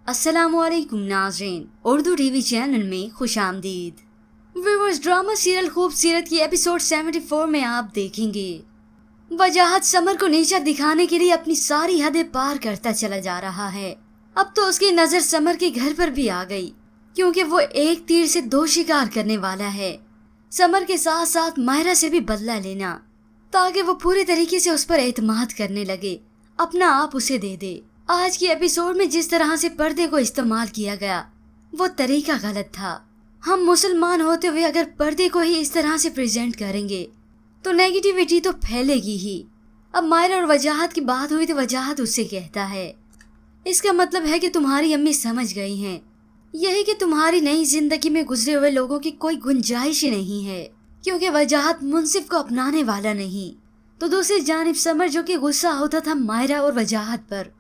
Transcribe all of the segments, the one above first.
अस्सलाम वालेकुम नाज़रीन, उर्दू टीवी चैनल में खुश आमदीद। व्यूअर्स, ड्रामा सीरियल खूबसूरत की एपिसोड 74 में आप देखेंगे वजाहत समर को नीचा दिखाने के लिए अपनी सारी हदें पार करता चला जा रहा है। अब तो उसकी नजर समर के घर पर भी आ गई, क्योंकि वो एक तीर से दो शिकार करने वाला है। समर के साथ साथ मायरा से भी बदला लेना, ताकि वो पूरे तरीके से उस पर एतमाद करने लगे, अपना आप उसे दे दे। आज की एपिसोड में जिस तरह से पर्दे को इस्तेमाल किया गया वो तरीका गलत था। हम मुसलमान होते हुए अगर पर्दे को ही इस तरह से प्रेजेंट करेंगे तो नेगेटिविटी तो फैलेगी ही। अब मायरा और वजाहत की बात हुई तो वजाहत उससे कहता है, इसका मतलब है कि तुम्हारी अम्मी समझ गई हैं, यही कि तुम्हारी नई जिंदगी में गुजरे हुए लोगों की कोई गुंजाइश ही नहीं है, क्योंकि वजाहत मुनसिफ को अपनाने वाला नहीं। तो दूसरी जानिब समर, जो कि गुस्सा होता था मायरा और वजाहत पर,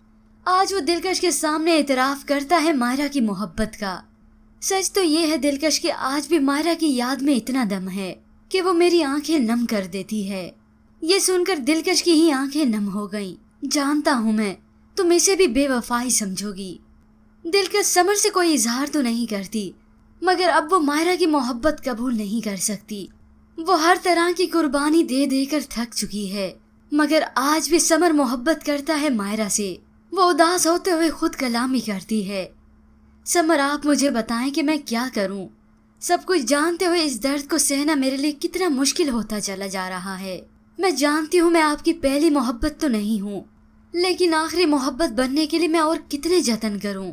आज वो दिलकश के सामने एतराफ करता है मायरा की मोहब्बत का। सच तो ये है दिलकश कि आज भी मायरा की याद में इतना दम है कि वो मेरी आंखें नम कर देती है। ये सुनकर दिलकश की ही आंखें नम हो गईं। जानता हूँ मैं तुम इसे भी बेवफाई समझोगी। दिलकश समर से कोई इजहार तो नहीं करती, मगर अब वो मायरा की मोहब्बत कबूल नहीं कर सकती। वो हर तरह की कुर्बानी दे देकर थक चुकी है, मगर आज भी समर मोहब्बत करता है मायरा से। वो उदास होते हुए खुद कलामी करती है, समर आप मुझे बताएं कि मैं क्या करूं। सब कुछ जानते हुए इस दर्द को सहना मेरे लिए कितना मुश्किल होता चला जा रहा है। मैं जानती हूँ मैं आपकी पहली मोहब्बत तो नहीं हूँ, लेकिन आखिरी मोहब्बत बनने के लिए मैं और कितने जतन करूं।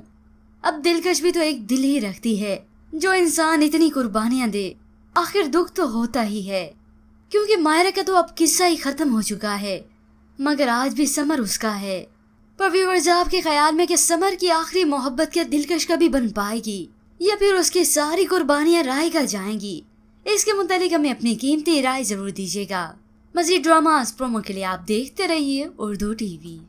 अब दिलकश भी तो एक दिल ही रखती है, जो इंसान इतनी कुर्बानियां दे आखिर दुख तो होता ही है। क्योंकि मायरा का तो अब किस्सा ही खत्म हो चुका है, मगर आज भी समर उसका है। पर व्यूअर्स, आपके ख्याल में कि समर की आखिरी मोहब्बत क्या दिलकश कभी बन पाएगी, या फिर उसकी सारी कुर्बानियां राय का जाएंगी? इसके मुतालिक हमें अपनी कीमती राय जरूर दीजिएगा। मजीद ड्रामास प्रोमो के लिए आप देखते रहिए उर्दू टीवी।